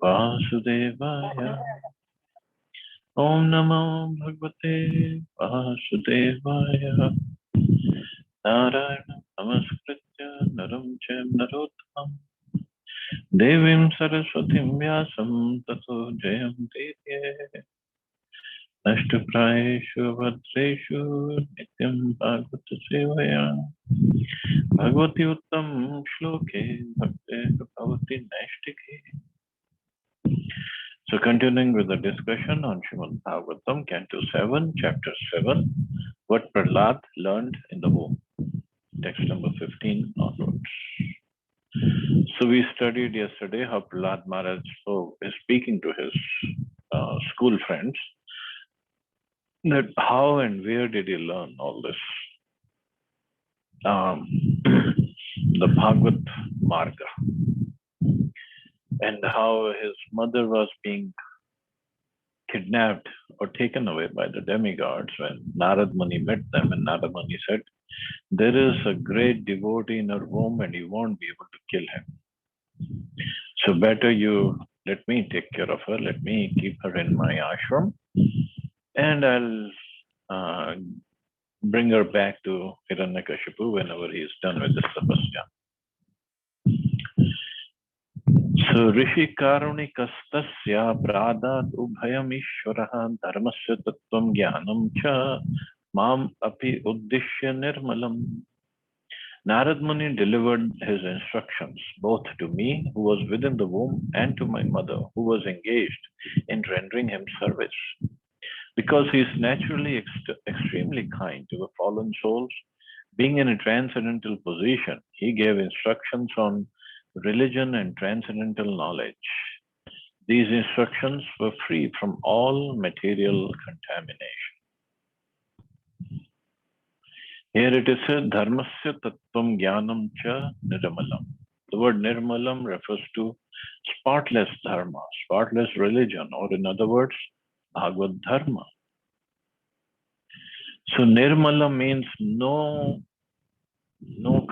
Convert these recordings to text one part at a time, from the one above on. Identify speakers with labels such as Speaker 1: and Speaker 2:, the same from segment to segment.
Speaker 1: Vasudevaya. Om Namo Bhagavate Vasudevaya. Narayana Namaskritya Naram Chem Narottam Devim Saraswatim Vyasam Tato Jayam Dedye Nashtaprayeshu Bhadreshu Nityam Bhagavata Sevaya Bhagavati Uttam Shloke Bhakte Bhagavati Naishtike. So continuing with the discussion on Srimad Bhagavatam, Canto 7, Chapter 7, what Prahlad learned in the womb. Text number 15 onwards. So we studied yesterday how Prahlad Maharaj is speaking to his school friends, that how and where did he learn all this? The Bhagavad Marga, and how his mother was being kidnapped or taken away by the demigods when Narad Muni met them, and Narad Muni said, there is a great devotee in her womb and you won't be able to kill him. So better you let me take care of her, let me keep her in my ashram, and I'll bring her back to Hiranyakashipu whenever he is done with the tapasya. So Rishi Karunikastasya Pradat Ubhayam Ishvaraha Dharmasya Tattvam Jnanam Cha Mam Api Uddishya Nirmalam. Narad Muni delivered his instructions both to me, who was within the womb, and to my mother, who was engaged in rendering him service. Because he is naturally extremely kind to the fallen souls, being in a transcendental position, he gave instructions on religion and transcendental knowledge. These instructions were free from all material contamination. Here it is said, Dharmasya Tattvam Jnanam Cha Nirmalam. The word Nirmalam refers to spotless dharma, spotless religion, or in other words, Bhagavad Dharma. So Nirmala means no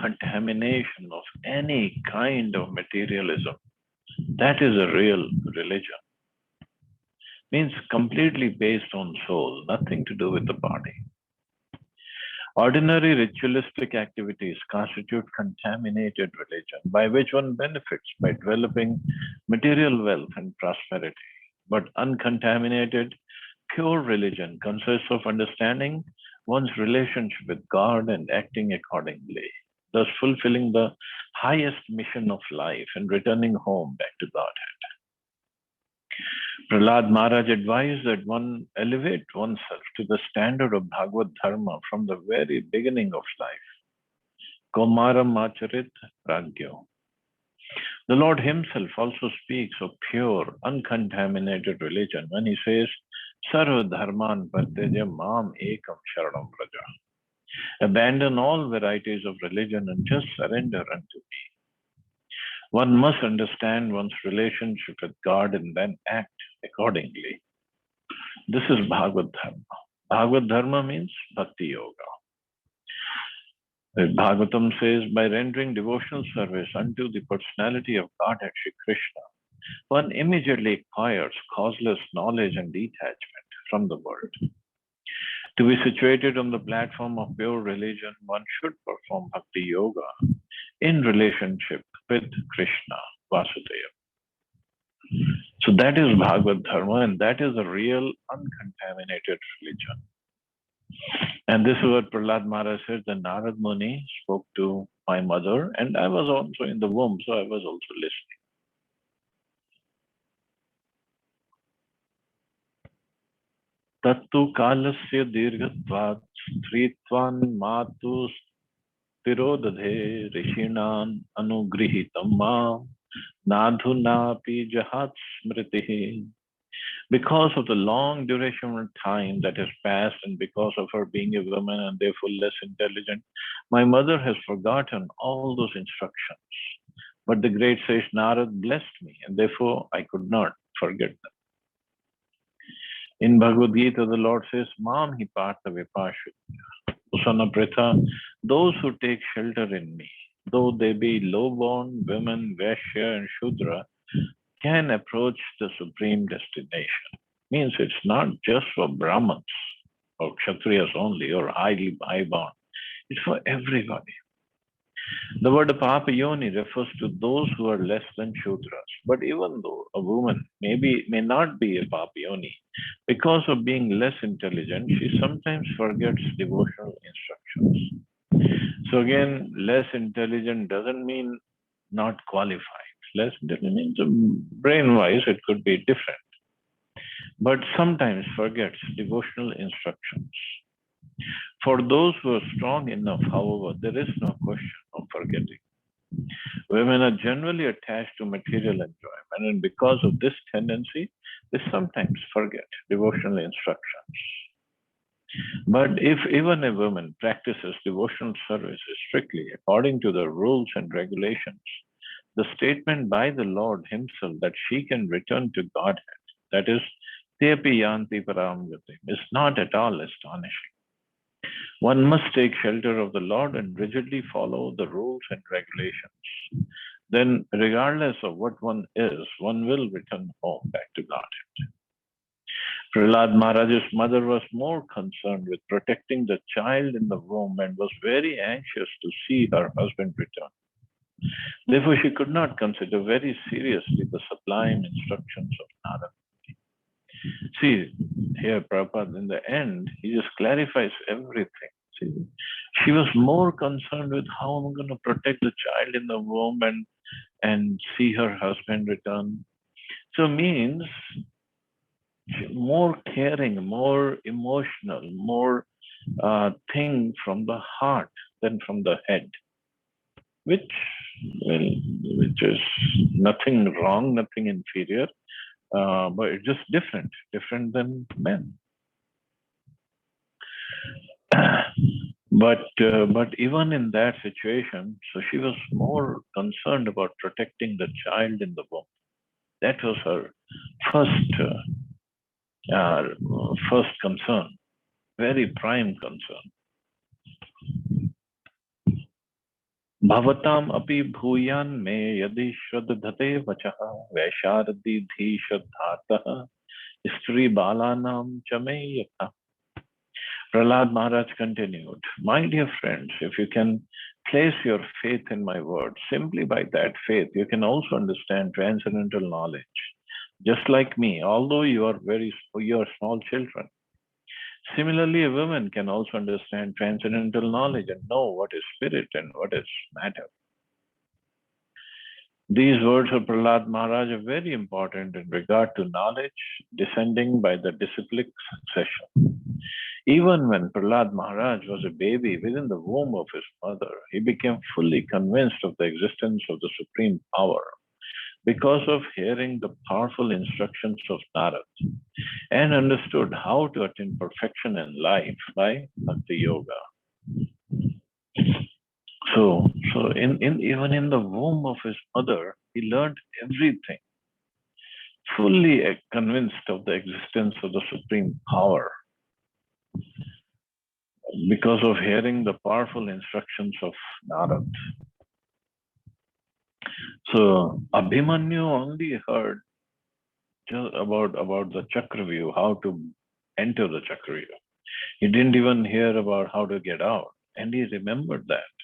Speaker 1: contamination of any kind of materialism. That is a real religion. Means completely based on soul, nothing to do with the body. Ordinary ritualistic activities constitute contaminated religion, by which one benefits by developing material wealth and prosperity. But uncontaminated, pure religion consists of understanding one's relationship with God and acting accordingly, thus fulfilling the highest mission of life and returning home back to Godhead. Prahlad Maharaj advised that one elevate oneself to the standard of Bhagavad Dharma from the very beginning of life. Kaumaram Acharit Pragyo. The Lord himself also speaks of pure, uncontaminated religion when he says, Sarva Dharman Parteja Mam Ekam Sharanam Praja. Abandon all varieties of religion and just surrender unto me. One must understand one's relationship with God and then act accordingly. This is Bhagavad Dharma. Bhagavad Dharma means Bhakti Yoga. Bhagavatam says, by rendering devotional service unto the personality of Godhead Shri Krishna, one immediately acquires causeless knowledge and detachment from the world. To be situated on the platform of pure religion, one should perform Bhakti Yoga in relationship with Krishna, Vasudeva. So that is Bhagavad Dharma, and that is a real uncontaminated religion. And this is what Prahlad Maharaj said, the Narad Muni spoke to my mother, and I was also in the womb, so I was also listening. Tattu kalasya dirghatvat stritvan matu tirodadhe rishinan anugrihitam ma nadhunapi jahat smritihi. Because of the long duration of time that has passed and because of her being a woman and therefore less intelligent, my mother has forgotten all those instructions. But the great sage Narad blessed me and therefore I could not forget them. In Bhagavad Gita, the Lord says, Mam hi partha vipashutya. Usana pritha, those who take shelter in me, though they be low-born, women, Vaishya and Shudra, can approach the supreme destination. Means it's not just for Brahmins or Kshatriyas only or high born. It's for everybody. The word Papayoni refers to those who are less than Shudras. But even though a woman may not be a Papayoni, because of being less intelligent, she sometimes forgets devotional instructions. So again, less intelligent doesn't mean not qualified. Less intelligent means brain-wise it could be different, but sometimes forgets devotional instructions. For those who are strong enough, however, there is no question of forgetting. Women are generally attached to material enjoyment, and because of this tendency, they sometimes forget devotional instructions. But if even a woman practices devotional service strictly according to the rules and regulations, the statement by the Lord Himself that she can return to Godhead, that is, Tepi Yanti Param Gati, is not at all astonishing. One must take shelter of the Lord and rigidly follow the rules and regulations. Then, regardless of what one is, one will return home back to Godhead. Prahlad Maharaj's mother was more concerned with protecting the child in the womb and was very anxious to see her husband return. Therefore, she could not consider very seriously the sublime instructions of Narada. See, here Prabhupada, in the end, he just clarifies everything. See, she was more concerned with how I'm going to protect the child in the womb and see her husband return. So means more caring, more emotional, more thing from the heart than from the head, which is nothing wrong, nothing inferior, but it's just different than men. But even in that situation, so she was more concerned about protecting the child in the womb. That was her first concern, very prime concern. Bhavatam api bhuyan me yadi shraddhate vachaha vaisharadhi dhi shraddhatah istri balanam chame yatha. Prahlad Maharaj continued, my dear friends, if you can place your faith in my words, simply by that faith, you can also understand transcendental knowledge. Just like me, although you are small children. Similarly, a woman can also understand transcendental knowledge and know what is spirit and what is matter. These words of Prahlad Maharaj are very important in regard to knowledge descending by the disciplic succession. Even when Prahlad Maharaj was a baby within the womb of his mother, he became fully convinced of the existence of the supreme power because of hearing the powerful instructions of Narad and understood how to attain perfection in life by Bhakti Yoga. So even in the womb of his mother, he learned everything, fully convinced of the existence of the supreme power because of hearing the powerful instructions of Narad. So Abhimanyu only heard just about the Chakravyuh, how to enter the Chakravyuh. He didn't even hear about how to get out, and he remembered that.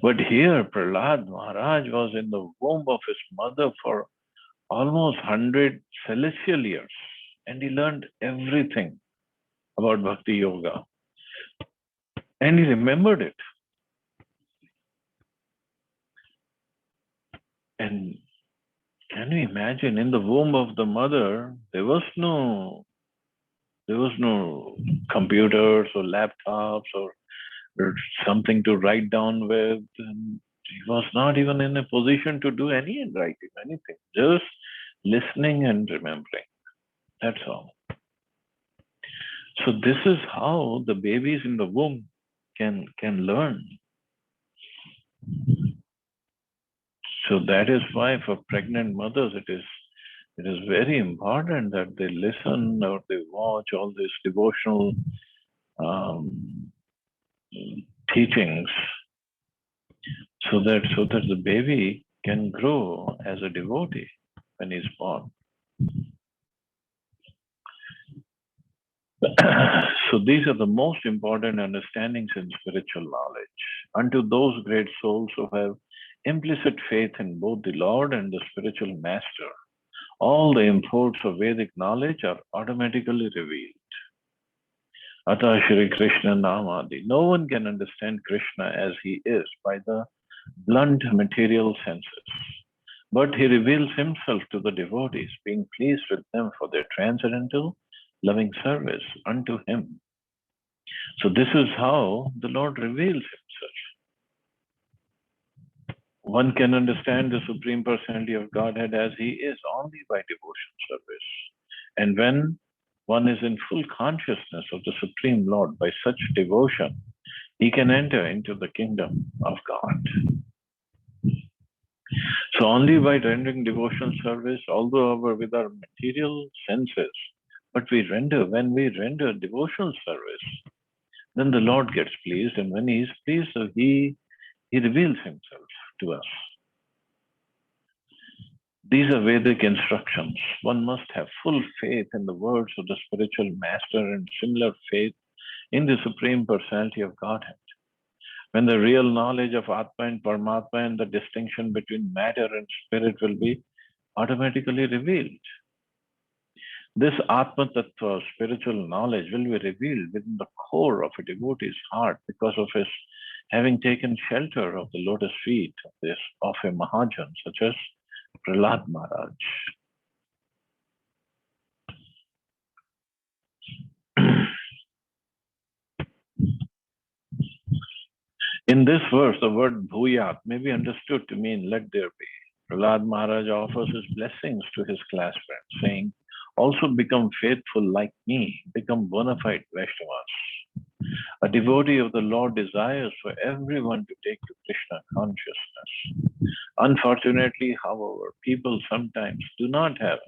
Speaker 1: But here, Prahlad Maharaj was in the womb of his mother for almost 100 celestial years, and he learned everything about Bhakti Yoga. And he remembered it. And can you imagine, in the womb of the mother, there was no computers or laptops or something to write down with. And he was not even in a position to do any writing, anything, just listening and remembering. That's all. So this is how the babies in the womb can learn. So that is why for pregnant mothers it is very important that they listen or they watch all these devotional teachings so that the baby can grow as a devotee, when he's born. So these are the most important understandings in spiritual knowledge. Unto those great souls who have implicit faith in both the Lord and the spiritual master, all the imports of Vedic knowledge are automatically revealed. Ata Shri Krishna Namadi. No one can understand Krishna as he is by the blunt material senses. But he reveals himself to the devotees, being pleased with them for their transcendental loving service unto him. So this is how the Lord reveals himself. One can understand the Supreme Personality of Godhead as he is only by devotion service. And when one is in full consciousness of the Supreme Lord by such devotion, he can enter into the kingdom of God. So only by rendering devotion service, although with our material senses, but when we render devotional service, then the Lord gets pleased, and when he is pleased, he reveals himself to us. These are Vedic instructions. One must have full faith in the words of the spiritual master and similar faith in the Supreme Personality of Godhead. When the real knowledge of Atma and Paramatma and the distinction between matter and spirit will be automatically revealed. This Atma Tattva, spiritual knowledge, will be revealed within the core of a devotee's heart because of his having taken shelter of the lotus feet of a Mahajan such as Prahlad Maharaj. In this verse, the word Bhuyat may be understood to mean let there be. Prahlad Maharaj offers his blessings to his class friends, saying, also become faithful like me, become bona fide Vaishnavas. A devotee of the Lord desires for everyone to take to Krishna consciousness. Unfortunately, however, people sometimes do not have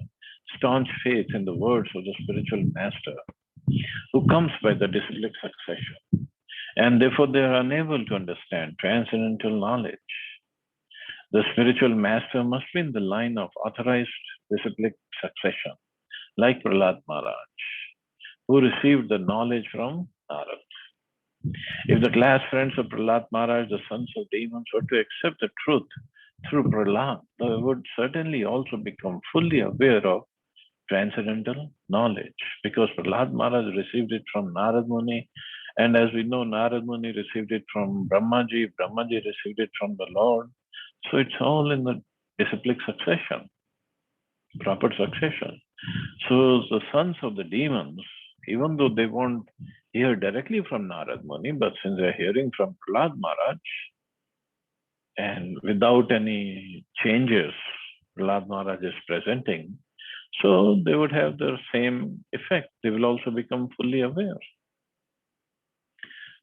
Speaker 1: staunch faith in the words of the spiritual master, who comes by the disciplic succession, and therefore they are unable to understand transcendental knowledge. The spiritual master must be in the line of authorized disciplic succession, like Prahlad Maharaj, who received the knowledge from Narad. If the class friends of Prahlad Maharaj, the sons of demons, were to accept the truth through Prahlad, they would certainly also become fully aware of transcendental knowledge, because Prahlad Maharaj received it from Narad Muni, and as we know, Narad Muni received it from Brahmaji, Brahmaji received it from the Lord. So it's all in the disciplic succession, proper succession. So the sons of the demons, even though they won't hear directly from Narad Muni, but since they're hearing from Prahlad Maharaj, and without any changes Prahlad Maharaj is presenting, so they would have the same effect. They will also become fully aware.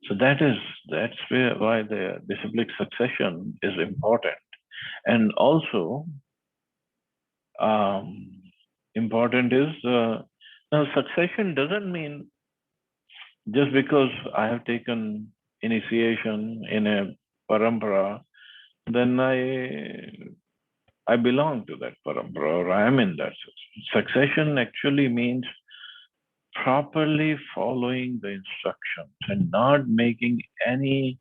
Speaker 1: So that's why the disciplic succession is important. And also, important is, now succession doesn't mean just because I have taken initiation in a parampara, then I belong to that parampara or I am in that. Succession actually means properly following the instructions and not making any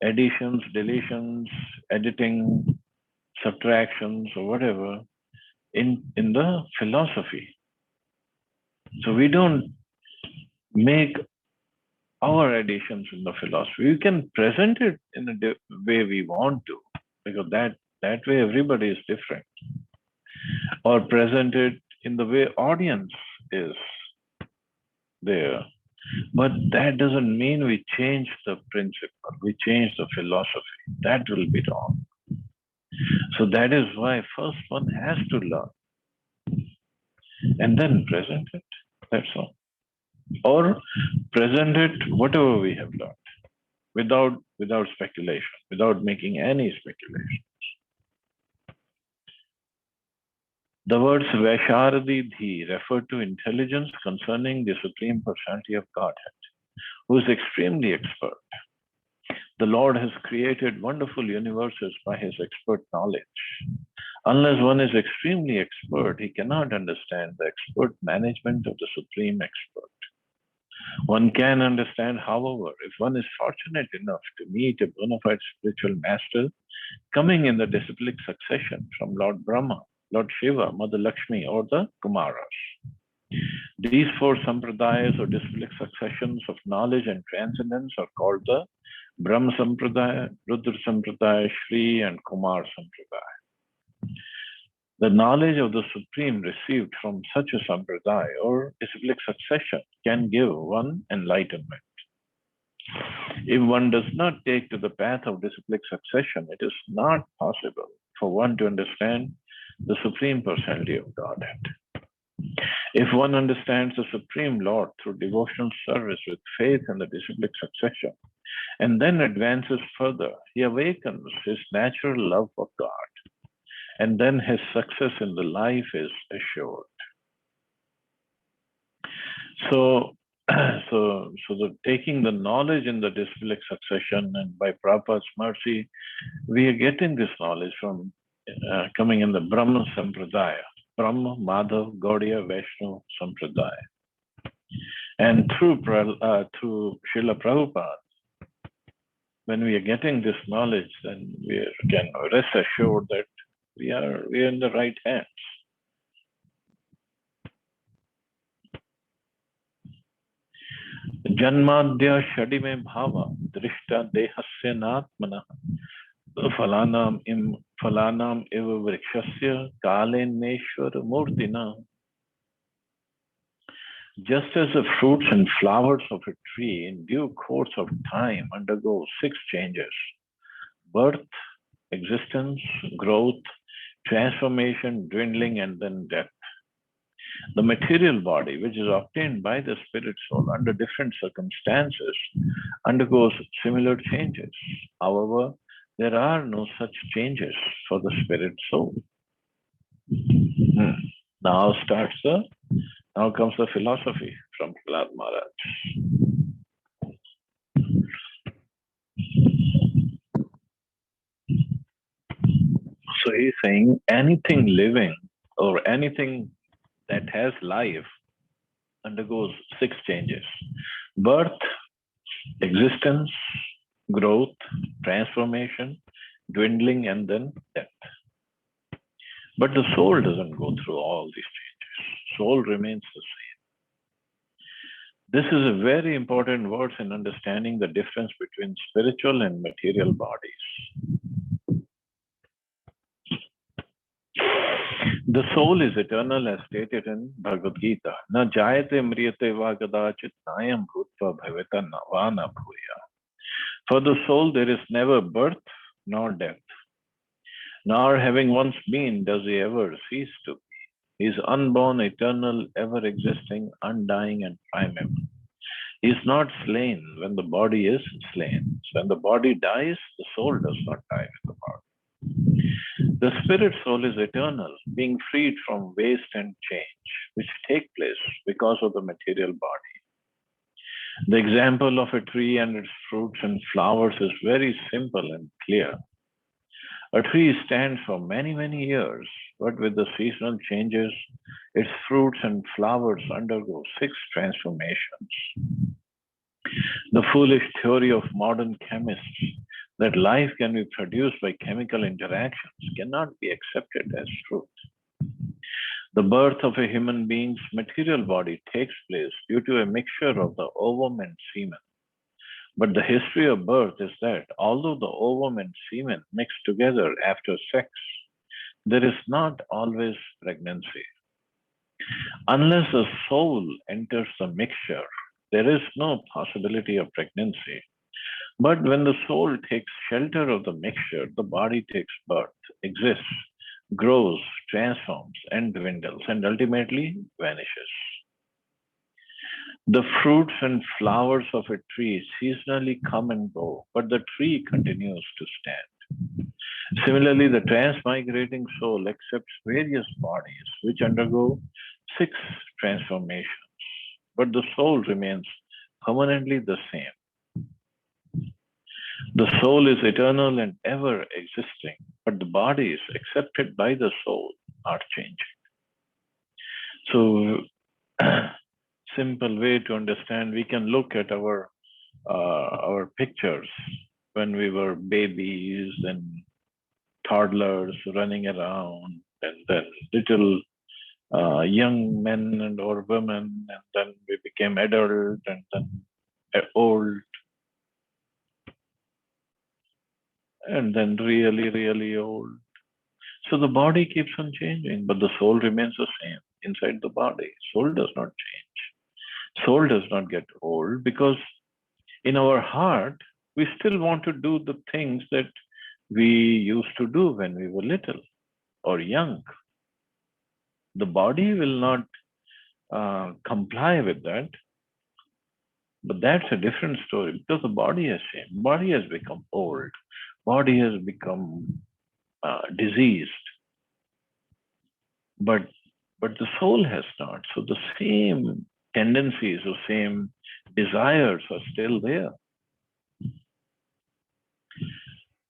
Speaker 1: additions, deletions, editing, subtractions, or whatever in the philosophy. So we don't make our additions in the philosophy. We can present it in a way we want to, because that way everybody is different. Or present it in the way audience is there. But that doesn't mean we change the principle, we change the philosophy. That will be wrong. So that is why first one has to learn and then present it. That's all. Or present it whatever we have learned without speculation, without making any speculation. The words Vaisharadhi refer to intelligence concerning the Supreme Personality of Godhead, who is extremely expert. The Lord has created wonderful universes by his expert knowledge. Unless one is extremely expert, he cannot understand the expert management of the supreme expert. One can understand, however, if one is fortunate enough to meet a bona fide spiritual master coming in the disciplic succession from Lord Brahma, Lord Shiva, Mother Lakshmi, or the Kumaras. These four sampradayas or disciplic successions of knowledge and transcendence are called the Brahma Sampradaya, Rudra Sampradaya, Shri, and Kumar Sampradaya. The knowledge of the Supreme received from such a sampradaya or disciplic succession can give one enlightenment. If one does not take to the path of disciplic succession, it is not possible for one to understand the Supreme Personality of Godhead. If one understands the Supreme Lord through devotional service with faith in the disciplic succession, and then advances further, he awakens his natural love for God, and then his success in the life is assured. So taking the knowledge in the disciplic succession, and by Prabhupada's mercy, we are getting this knowledge from coming in the Brahma Sampradaya, Brahma, Madhav, Gaudiya, Vaishnava Sampradaya. And through Srila Prabhupada, when we are getting this knowledge, then we can rest assured that we are in the right hands. Janmadya Shadime Bhava Drishta Dehasya Natmana Phalanam Eva Vrikshasya Kaleneshwar Murtina. Just as the fruits and flowers of a tree in due course of time undergo 6 changes: birth, existence, growth, transformation, dwindling, and then death. The material body, which is obtained by the spirit soul under different circumstances, undergoes similar changes. However, there are no such changes for the spirit soul. Now comes the philosophy from Prahlad Maharaj. So he's saying anything living or anything that has life undergoes 6 changes: birth, existence, growth, transformation, dwindling, and then death. But the soul doesn't go through all these changes. Soul remains the same. This is a very important word in understanding the difference between spiritual and material bodies. The soul is eternal as stated in Bhagavad Gita. Na jayate mriyate va kadachit nayam bhutva bhaveta navana bhuya. For the soul there is never birth nor death, nor having once been does he ever cease to be. He is unborn, eternal, ever existing, undying, and primeval. He is not slain when the body is slain. So when the body dies, the soul does not die with the body. The spirit soul is eternal, being freed from waste and change, which take place because of the material body. The example of a tree and its fruits and flowers is very simple and clear. A tree stands for many, many years, but with the seasonal changes, its fruits and flowers undergo 6 transformations. The foolish theory of modern chemists that life can be produced by chemical interactions cannot be accepted as truth. The birth of a human being's material body takes place due to a mixture of the ovum and semen. But the history of birth is that although the ovum and semen mix together after sex, there is not always pregnancy. Unless the soul enters the mixture, there is no possibility of pregnancy. But when the soul takes shelter of the mixture, the body takes birth, exists, grows, transforms, and dwindles, and ultimately vanishes. The fruits and flowers of a tree seasonally come and go, but the tree continues to stand. Similarly, the transmigrating soul accepts various bodies which undergo 6 transformations, but the soul remains permanently the same. The soul is eternal and ever existing, but the bodies accepted by the soul are changing. So, simple way to understand, we can look at our pictures when we were babies and toddlers running around, and then little young men and or women, and then we became adult, and then old, and then really, really old. So the body keeps on changing, but the soul remains the same inside the body. Soul does not change. Soul does not get old because in our heart, we still want to do the things that we used to do when we were little or young. The body will not comply with that, but that's a different story because the body has changed. Body has become old. Body has become diseased. But the soul has not. So the same tendencies or same desires are still there.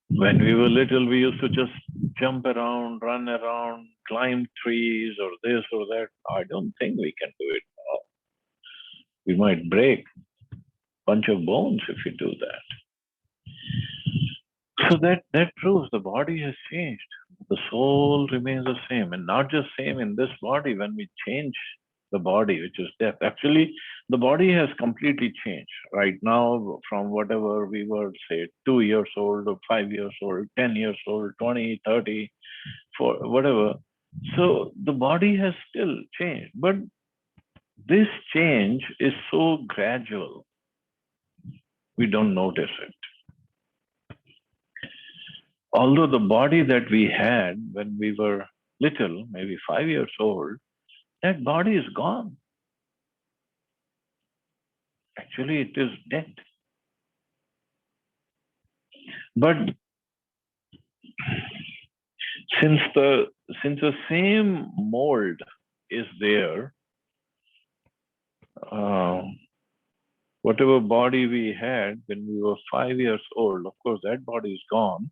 Speaker 1: When we were little, we used to just jump around, run around, climb trees or this or that. I don't think we can do it now. We might break a bunch of bones if we do that. So that proves the body has changed. The soul remains the same, and not just same in this body. When we change the body, which is death, actually, the body has completely changed. Right now, from whatever we were, say, 2 years old, or 5 years old, 10 years old, 20, 30, for whatever. So the body has still changed, but this change is so gradual, we don't notice it. Although the body that we had when we were little, maybe 5 years old, that body is gone. Actually, it is dead. But since the same mold is there, uh, whatever body we had when we were 5 years old, of course, that body is gone.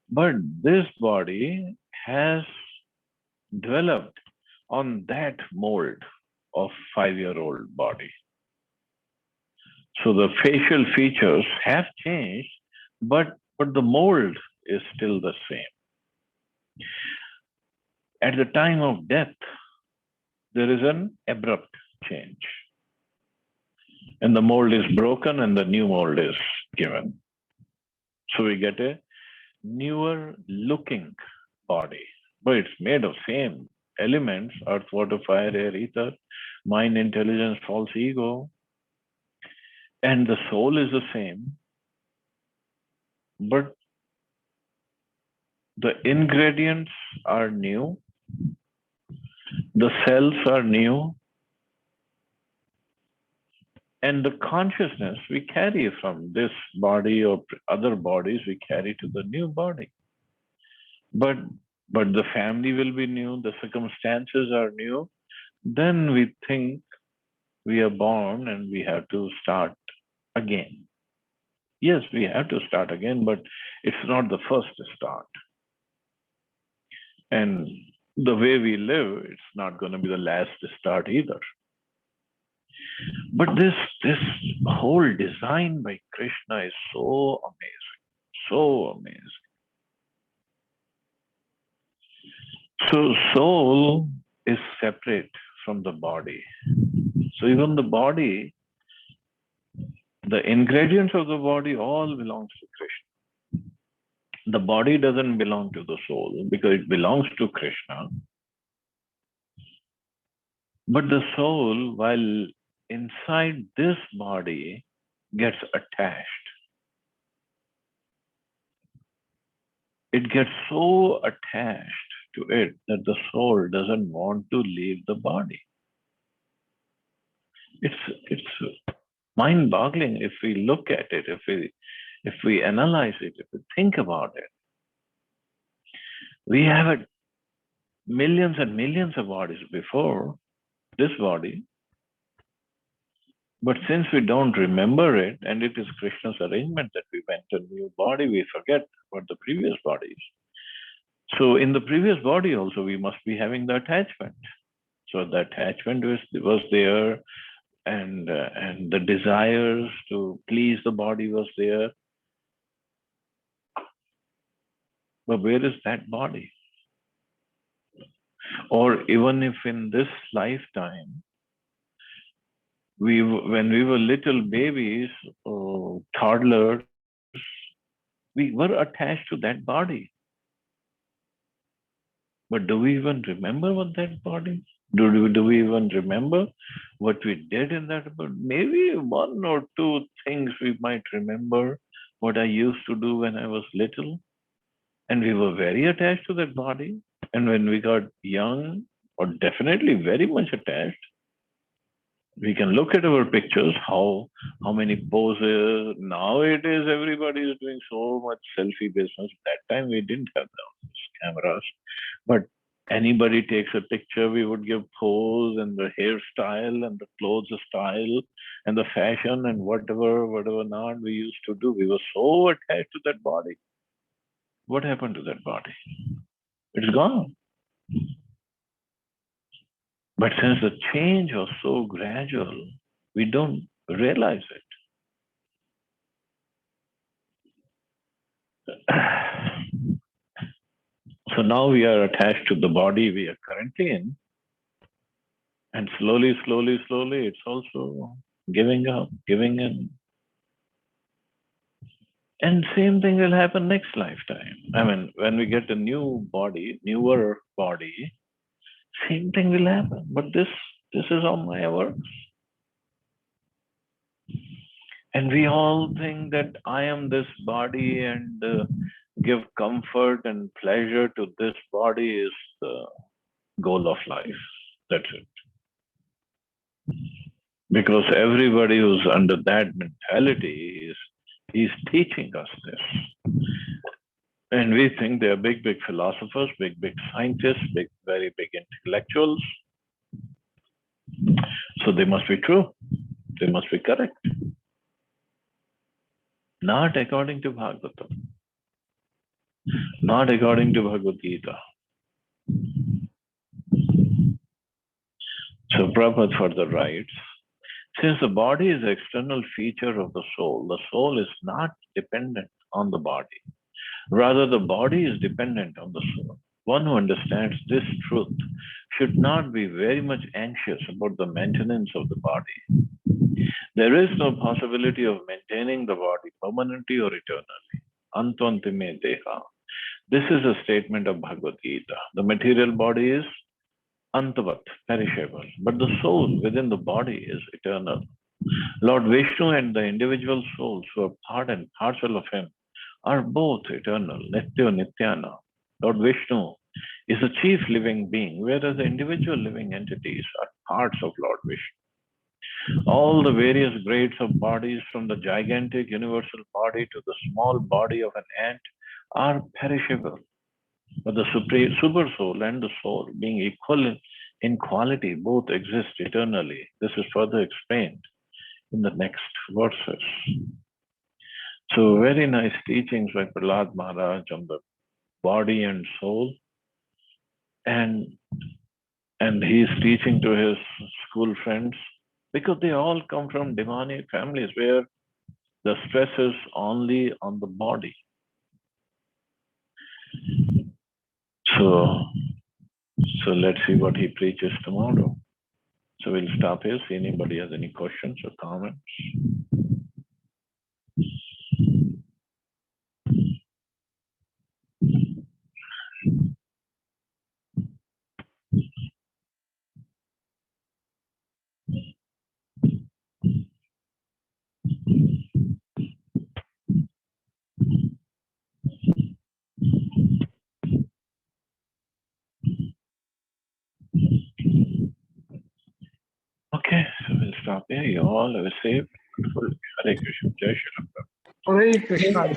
Speaker 1: But this body has developed on that mold of 5-year-old body. So the facial features have changed, but the mold is still the same. At the time of death, there is an abrupt change. And the mold is broken and the new mold is given. So we get a newer looking body, but it's made of same elements: earth, water, fire, air, ether, mind, intelligence, false ego. And the soul is the same, but the ingredients are new, the cells are new, and the consciousness we carry from this body or other bodies we carry to the new body. But the family will be new, the circumstances are new. Then we think we are born and we have to start again. Yes, we have to start again, but it's not the first start. And the way we live, it's not going to be the last start either. But this whole design by Krishna is so amazing, so amazing. So soul is separate from the body. So even the body, the ingredients of the body all belongs to Krishna. The body doesn't belong to the soul because it belongs to Krishna. But the soul, while inside this body, gets attached. It gets so attached to it that the soul doesn't want to leave the body. It's mind-boggling if we look at it, if we analyze it, if we think about it. We have had millions and millions of bodies before this body, But since we don't remember it, and it is Krishna's arrangement that we went to a new body, we forget about the previous bodies. So in the previous body also, we must be having the attachment. So the attachment was there, and the desires to please the body was there. But where is that body? Or even if in this lifetime, when we were little babies or toddlers, we were attached to that body. But do we even remember what that body? Do we even remember what we did in that body? Maybe one or two things we might remember, what I used to do when I was little. And we were very attached to that body. And when we got young, or definitely very much attached, we can look at our pictures, how many poses. Nowadays, everybody is doing so much selfie business. That time we didn't have those cameras. But anybody takes a picture, we would give pose and the hairstyle and the clothes style and the fashion and whatever not we used to do. We were so attached to that body. What happened to that body? It's gone. But since the change was so gradual, we don't realize it. So now we are attached to the body we are currently in. And slowly, it's also giving up, giving in. And same thing will happen next lifetime. I mean, when we get a new body, newer body, same thing will happen. But this is all my works. And we all think that I am this body and give comfort and pleasure to this body is the goal of life. That's it. Because everybody who's under that mentality is teaching us this. And we think they are big philosophers, big scientists, very big intellectuals. So they must be true. They must be correct. Not according to Bhagavatam. Not according to Bhagavad Gita. So Prabhupada further writes, since the body is the external feature of the soul is not dependent on the body. Rather, the body is dependent on the soul. One who understands this truth should not be very much anxious about the maintenance of the body. There is no possibility of maintaining the body permanently or eternally. Antantime deha. This is a statement of Bhagavad Gita. The material body is antavat, perishable, but the soul within the body is eternal. Lord Vishnu and the individual souls who are part and parcel of him are both eternal, nitya nityana. Lord Vishnu is the chief living being, whereas the individual living entities are parts of Lord Vishnu. All the various grades of bodies, from the gigantic universal body to the small body of an ant, are perishable. But the super soul and the soul, being equal in quality, both exist eternally. This is further explained in the next verses. So very nice teachings by Prahlad Maharaj on the body and soul. And he's teaching to his school friends because they all come from demonic families where the stress is only on the body. So let's see what he preaches tomorrow. So we'll stop here. See anybody has any questions or comments. Okay, so we'll stop here. You all have a safe, wonderful Hare Krishna. Jai Shri Ram.
Speaker 2: Hare Krishna.